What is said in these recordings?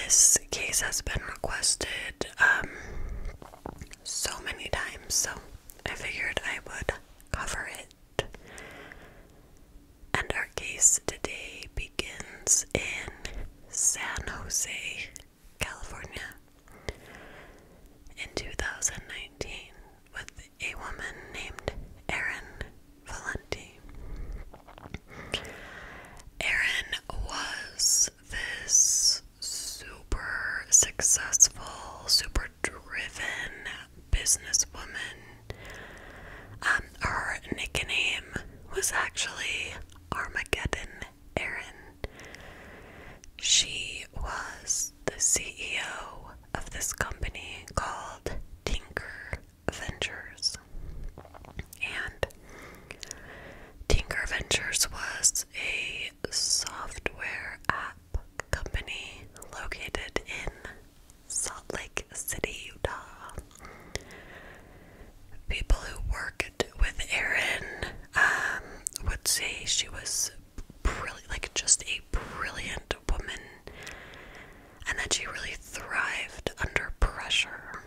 This case has been requested so many times, so I figured I would cover it. And our case today begins in San Jose, California, in 2019 with a woman named Erin Valenti. Erin was this super successful, super driven businesswoman. Her nickname was actually Armageddon Erin. She was the CEO of this company called Tinker Ventures. And Tinker Ventures was a software app company located in Salt Lake City, Utah. People who worked with Erin would say she was just a brilliant woman, and that she really thrived under pressure.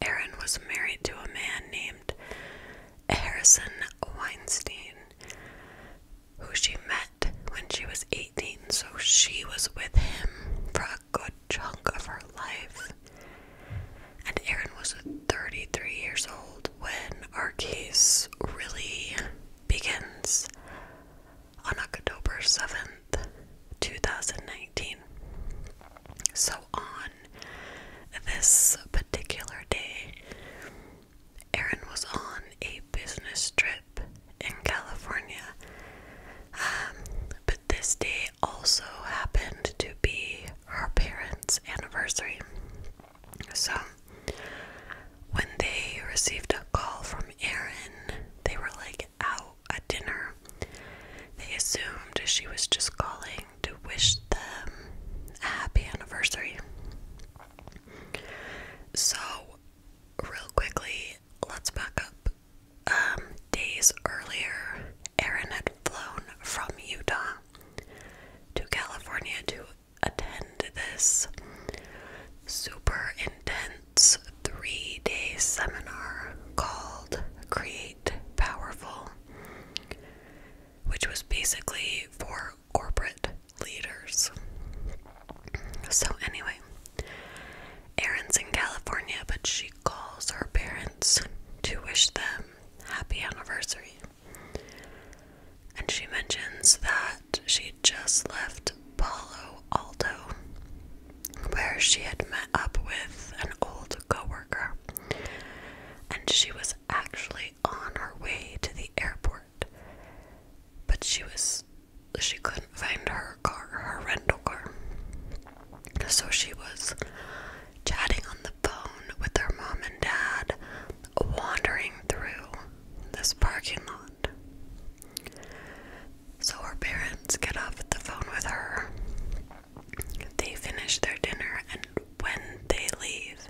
Erin was married to a man named Harrison Weinstein, who she met when she was 18, so she was with him for a good chunk of her life. And Erin was 33 years old when our case really begins on October 7th, 2019. So on this particular day, Erin was on a business trip in California, but this day also happened to be her parents' anniversary. So when they received a call from Erin, they were out at dinner. They assumed she was just calling to wish them a happy anniversary. So, real quickly, let's back up. Days earlier, Erin had flown from Utah to California to attend this super intense 3-day seminar called Create Powerful, which was basically for corporate leaders. So anyway, Erin's in California, but she calls her parents to wish them happy anniversary. And she mentions that she just left Palo Alto, where she had met up with an old coworker, and she was actually on her way to the airport, but she couldn't find her car, her rental car. So she was chatting on the phone with her mom and dad, wandering through this parking lot. So her parents get off the phone with her. They finish their dinner, and when they leave,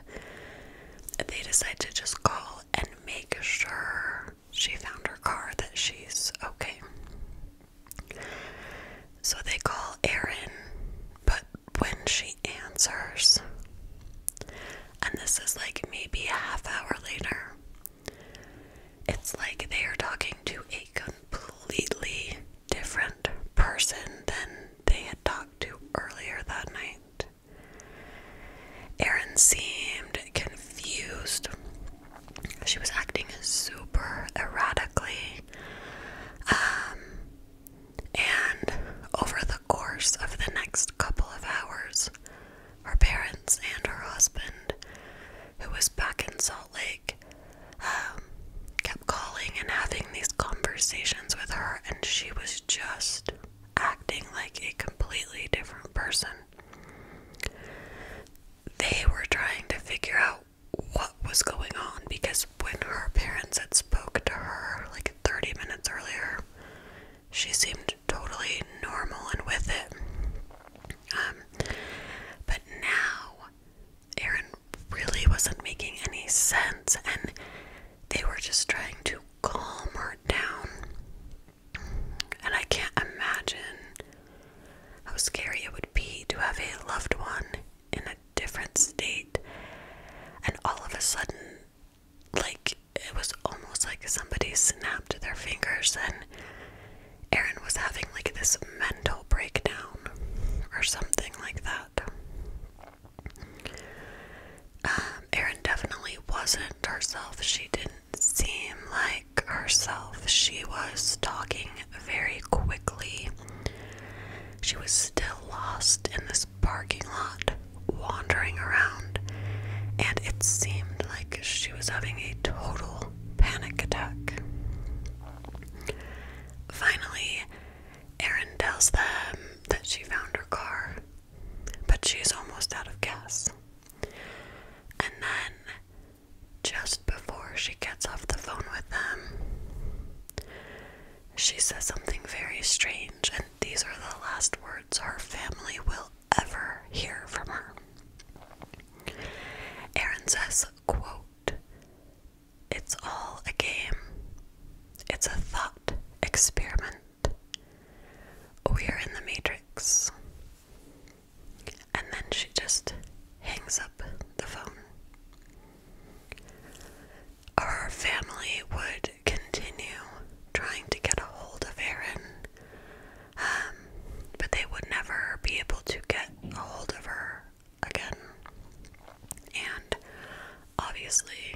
they decide to just call and make sure she found her car, that she's okay. So they call Erin, but when she answers, and this is maybe a half hour later, it's like they are talking to a completely different person than they had talked to earlier that night. Erin seemed confused. She was acting super erratically. And over the course of the next couple of hours, her parents and her husband, who was back in Salt Lake, kept calling and having these conversations with her, and she was just acting like a completely different person. They were trying to figure out what was going on, because when her parents had spoke to her 30 minutes earlier, she seemed totally normal and with it. But now, Erin really wasn't making any sense, and they were just trying to calm her down. And I can't imagine how scary it would be to have a loved still lost in this parking lot, wandering around, and it seemed like she was having a total panic attack. Finally, Erin tells them that she found her car, but she's almost out of gas. And then, just before she gets off the phone with them, she says something very strange, and these are the last words her family will ever hear from her. Erin says, quote, "It's all a game. It's a thought experiment. We're in the Matrix." And then she just hangs up the phone. Her family would continue trying to get a hold of Erin, but they would never be able to get a hold of her again. And obviously,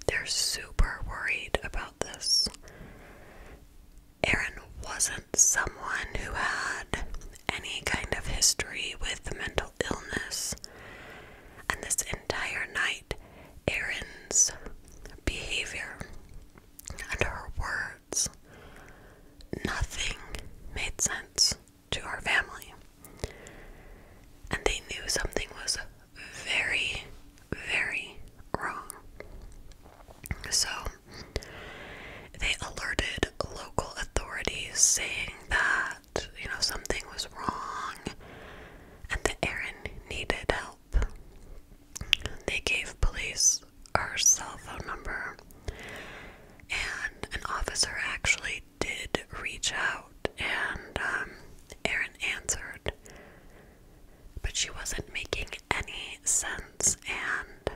they're super worried about this. Erin wasn't someone who had any kind of history with mental illness, and this entire night, Erin's behavior and her words, nothing made sense to her family, and they knew something was very, very wrong. So they alerted local authorities, saying that, something was wrong and that Erin needed help. They gave police her cell phone number, and an officer actually did reach out, and Erin answered, but she wasn't making any sense, and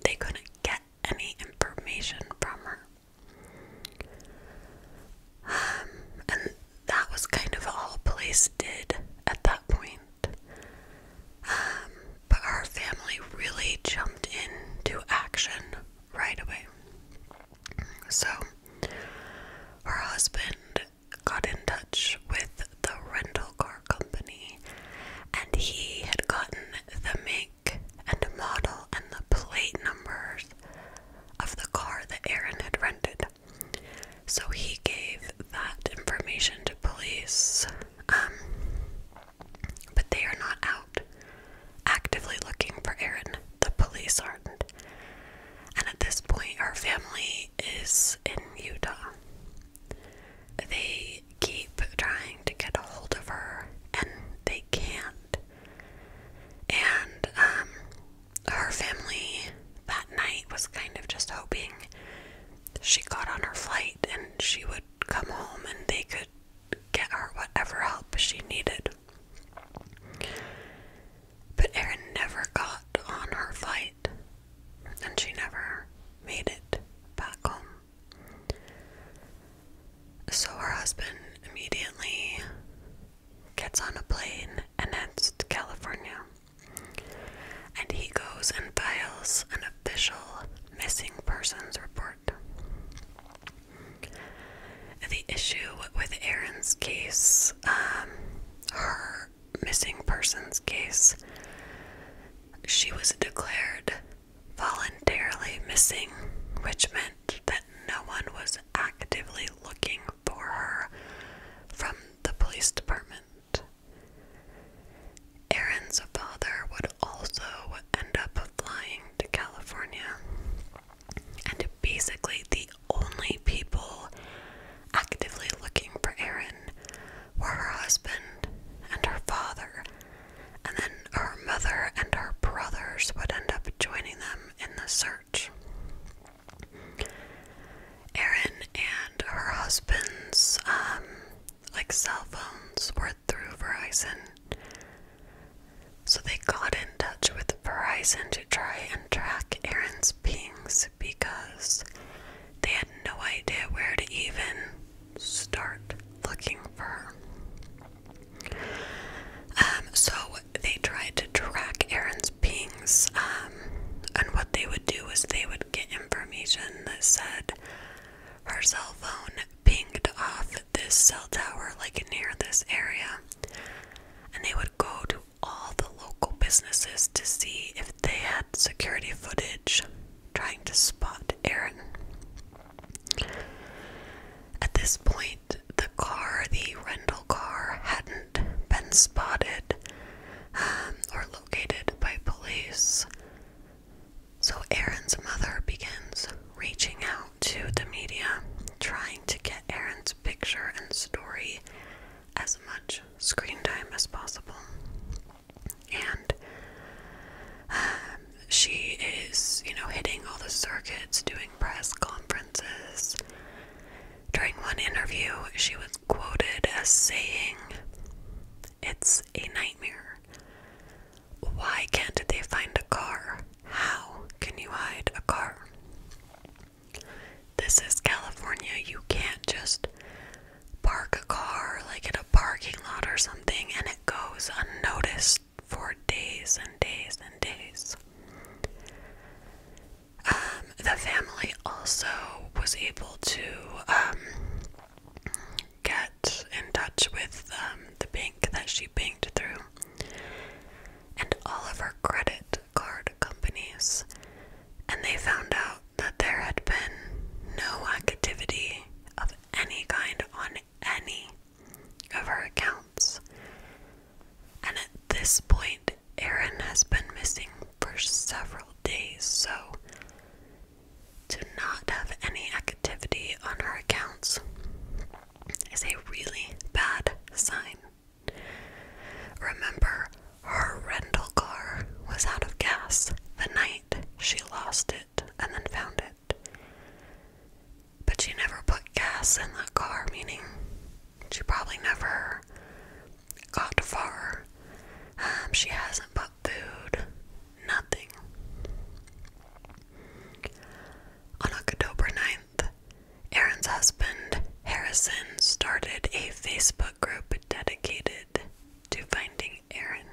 they couldn't get any information from her. And that was kind of all police did at that point. But her family really jumped into action right away. So her husband got in touch with the rental car company, and he had gotten the make and model and the plate numbers of the car that Erin had rented. So he gave that information to police, but they are not out actively looking for Erin. The police aren't. And at this point, her family is in Utah. They keep trying to get a hold of her, and they can't. And her family that night was kind of just hoping she got on her flight and she would come home and they could get her whatever help she needed. But Erin never got on her flight, and she never made it back home. So her husband immediately gets on a plane and heads to California, and he goes and files an official missing persons report. The issue with Erin's case, her missing persons case, she was declared voluntarily missing, which meant that no one was actively looking for her from the police department. Erin's father would also end up flying to California, and basically the only people actively looking for Erin were her husband and her father, and then her mother and her brothers would end up joining them in the search. Erin and her husband's cell phones were through Verizon, so they got in touch with Verizon to try and track Erin's pings because they had no idea where to even start looking for her. So they tried to track Erin's pings, and what they would do is they would get information that said her cell phone pinged off this cell tower, like near this was able to get in touch with the bank that she banked through and all of her credit card companies, and they found out that there had been no activity of any kind on any of her accounts. And at this point, Erin has been missing for several days, so to not have any activity on her accounts is a really bad sign. Remember, her rental car was out of gas the night she lost it and then found it. But she never put gas in the car, meaning she probably never got far. She hasn't bought food, nothing. On October 9th, Erin's husband, Harrison, started a Facebook group dedicated to finding Erin.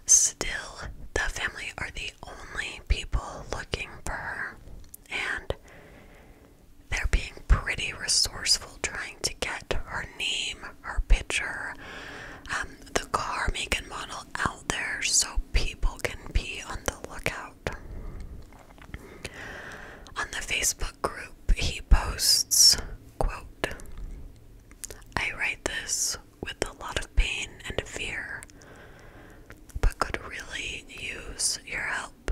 Still, the family are the only people looking for her, and they're being pretty resourceful trying to get her name, her picture, the car, make, and model out there so people can be on the lookout. On the Facebook group, he posts, quote, "I write this with a lot of pain and fear, but could really use your help.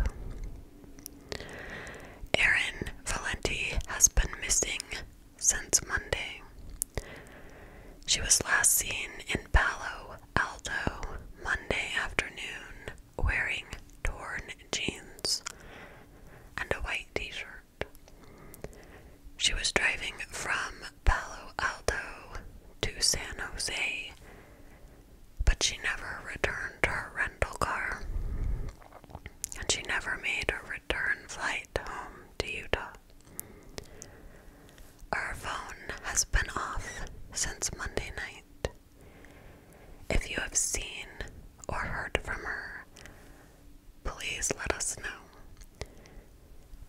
Erin Valenti has been missing since Monday. She was last seen in Palo Alto Monday afternoon wearing torn jeans and a white t-shirt. She was driving from Palo Alto to San Jose, but she never returned her rental car, and she never made a return flight home to Utah. Her phone has been off since Monday night. If you have seen or heard from her, please let us know.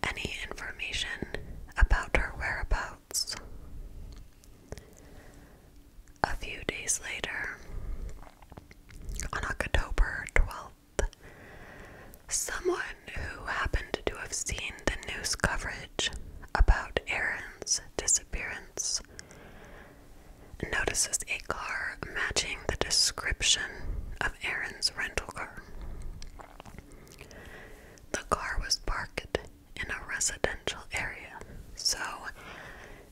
Any information about her whereabouts." A few days later, on October 12th, someone who happened to have seen the news coverage about Erin's disappearance notices a car matching the description of Erin's rental car. The car was parked in a residential area, so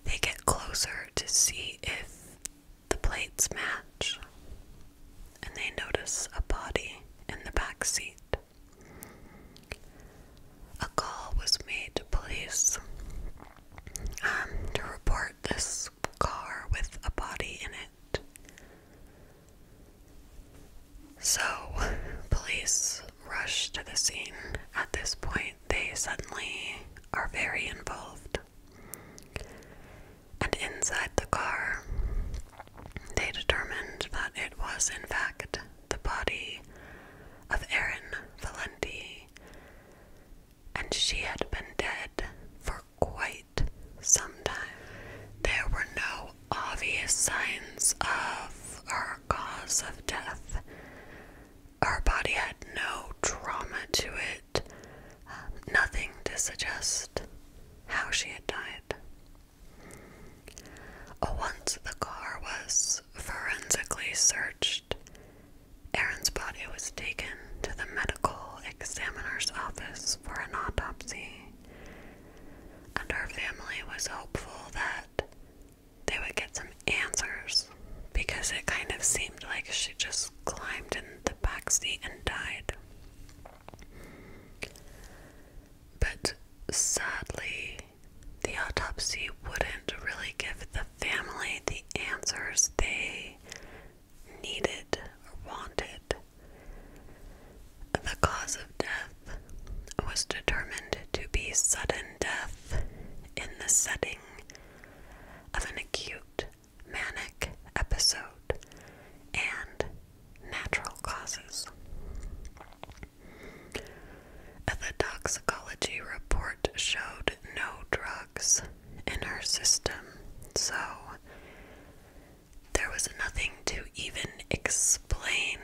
they get closer to see if the plates match, and they notice a body in the back seat. A call was made to police to report this car with a body in it. So, police rush to the scene. At this point, they suddenly are very involved. And inside the car, they determined that it was, in fact, the body of Erin Valenti, and she had been dead for quite some time. There were no obvious signs of her cause of death. Her body had no trauma to it, nothing to suggest how she had died. Once the car was forensically searched, Erin's body was taken to the medical examiner's office for an autopsy, and her family was hopeful that they would get some answers, because it kind of seemed like she just climbed in the backseat and died. But sadly, the autopsy wouldn't really give the family the answers they needed or wanted. The cause of death was determined to be sudden death in the setting of an acute manic episode and natural causes. The toxicology report showed no drug nothing to even explain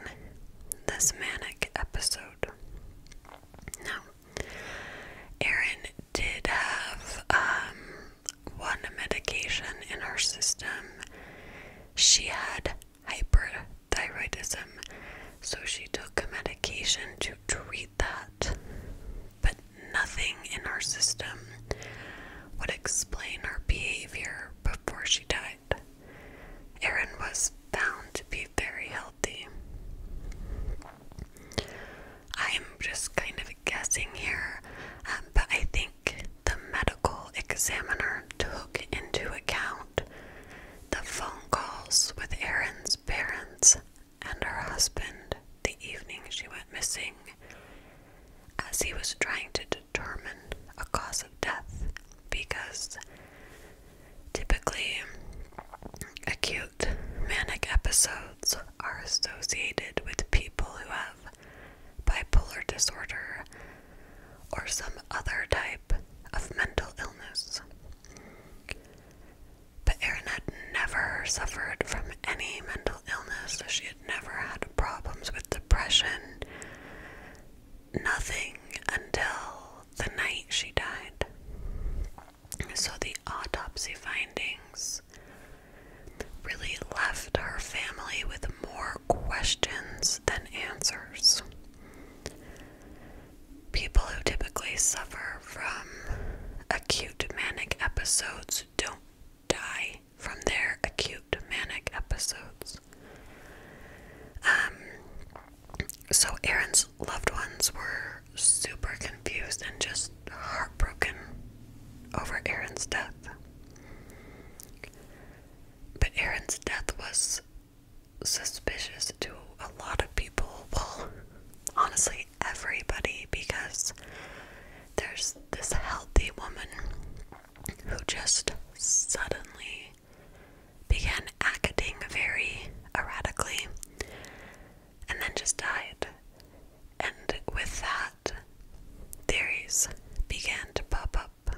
this manic episode. Now, Erin did have one medication in her system. She had hyperthyroidism, so she took a medication to treat that, but nothing in her system would explain her behavior before she died. Erin was found to be very healthy. I'm just kind of guessing here, but I think the medical examiner took into account the phone calls with Erin's parents and her husband the evening she went missing, as he was trying to determine a cause of death, because typically acute manic episodes are associated with people who have bipolar disorder or some other type of mental illness. But Erin had never suffered from any mental illness. She had never had problems with depression. Nothing until the night she died. So the autopsy findings really left her family with more questions than answers. People who typically suffer from acute manic episodes don't die from their acute manic episodes. So Erin's loved ones were super confused and just heartbroken over Erin's death. But Erin's death was suspicious to a lot of people. Well, honestly, everybody, because there's this healthy woman who just suddenly began acting very erratically and then just died. And with that, theories began to pop up.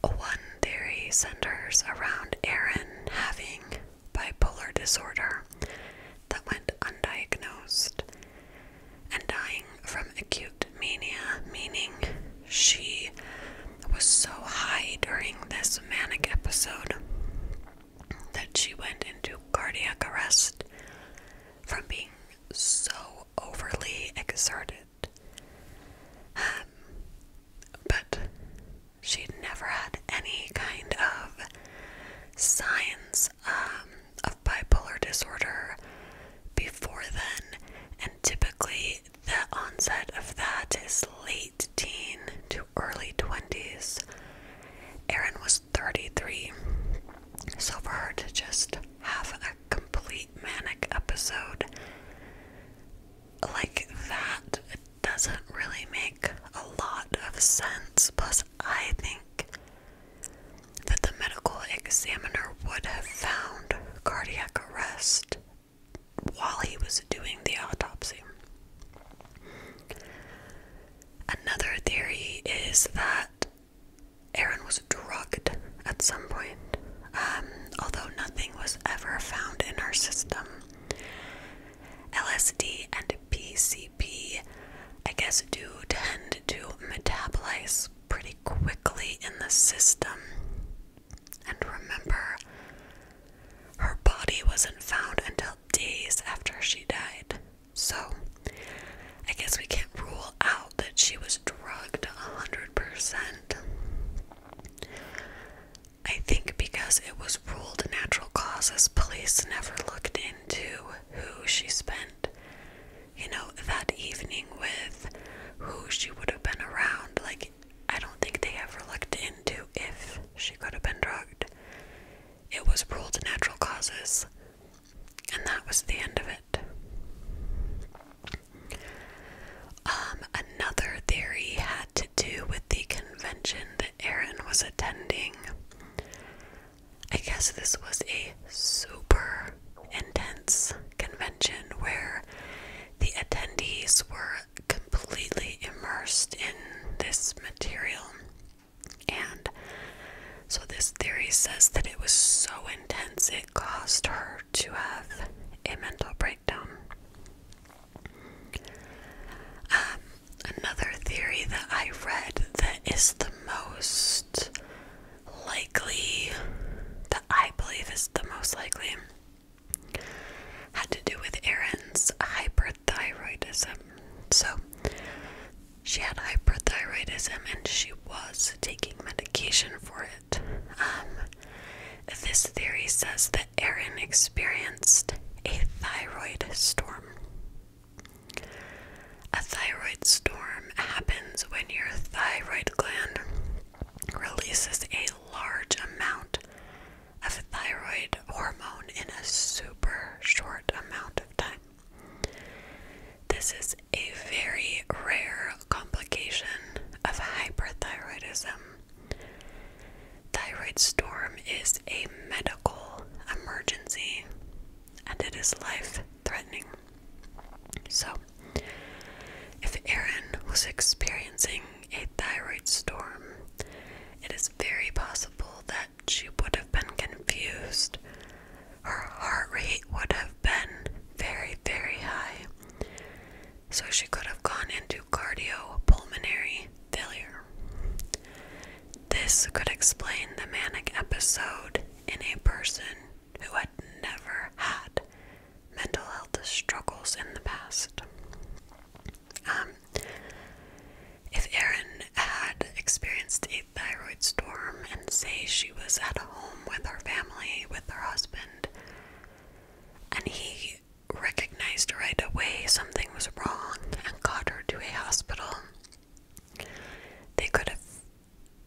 One theory centers around Erin having bipolar disorder that went undiagnosed and dying from acute mania, meaning she was so high during this manic episode that she went into cardiac arrest from being so overly exerted. But she'd never had any kind of signs of bipolar disorder before then, and typically the onset of that is late teen to early 20s. Erin was 33, so for her to just have a complete manic episode like that, it doesn't really make a lot of sense. Plus, I think that the medical examiner would have found cardiac arrest while he was doing the autopsy. Another theory is that Erin was drugged at some point, although nothing was ever found in her system. LSD and PCP, I guess, do tend to metabolize pretty quickly in the system. And remember, her body wasn't found until days after she died. So, I guess we can't rule out that she was drugged 100%. I think because it was ruled natural causes, police never looked into who she spent, that evening with, who she would have been around. Like, I don't think they ever looked into if she could have been drugged. It was ruled natural causes, and that was the end of it. Another theory had to do with the convention that Erin was attending. I guess this was a super intense convention where the attendees were completely immersed in this material. And so this theory says that it was so intense it caused caused her to have a mental breakdown. Another theory that I read that is the most likely, that I believe is the most likely, had to do with Erin's hyperthyroidism. So, she had hyperthyroidism and she was taking medication for it. This theory says that Erin experienced a thyroid storm. A thyroid storm happens when your thyroid gland releases a large amount of thyroid hormone in a super short amount of time. This is a very rare complication of hyperthyroidism. Thyroid storm is a medical emergency and it is life-threatening. So, if Erin was experiencing a thyroid storm, it is very possible that she would have been confused. Her heart rate would have been very, very high. So she could have gone into cardiopulmonary failure. This could explain the manic episode in a person who had never had mental health struggles in the past. If Erin had experienced a thyroid storm and say she was at home with her family, with her husband, and he recognized right away something was wrong and got her to a hospital, they could have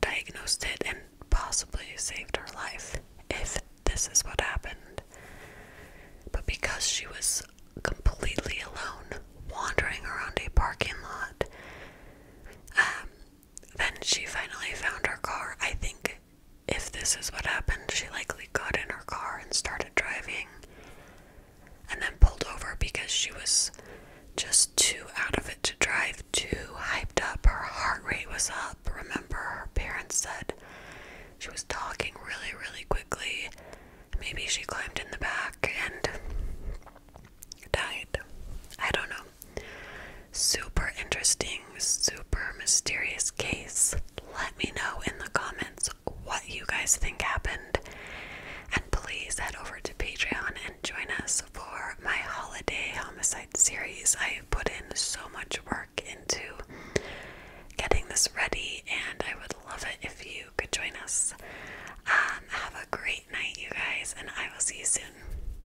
diagnosed it and possibly saved her life if this is what happened. But because she was completely alone, wandering around a parking lot, then she finally found her car. I think if this is what happened, she likely got in her car and started driving and then pulled over because she was just too out of it to drive, too hyped up. Her heart rate was up. Remember, her parents said she was talking really, really quickly. Maybe she climbed in the back and died. I don't know. Super interesting, super mysterious case. Let me know in the comments what you guys think happened. And please head over to Patreon and join us for my holiday homicide series. I have put in so much work into getting this ready, and I would love it if you could join us. Have a great night, you guys, and I will see you soon.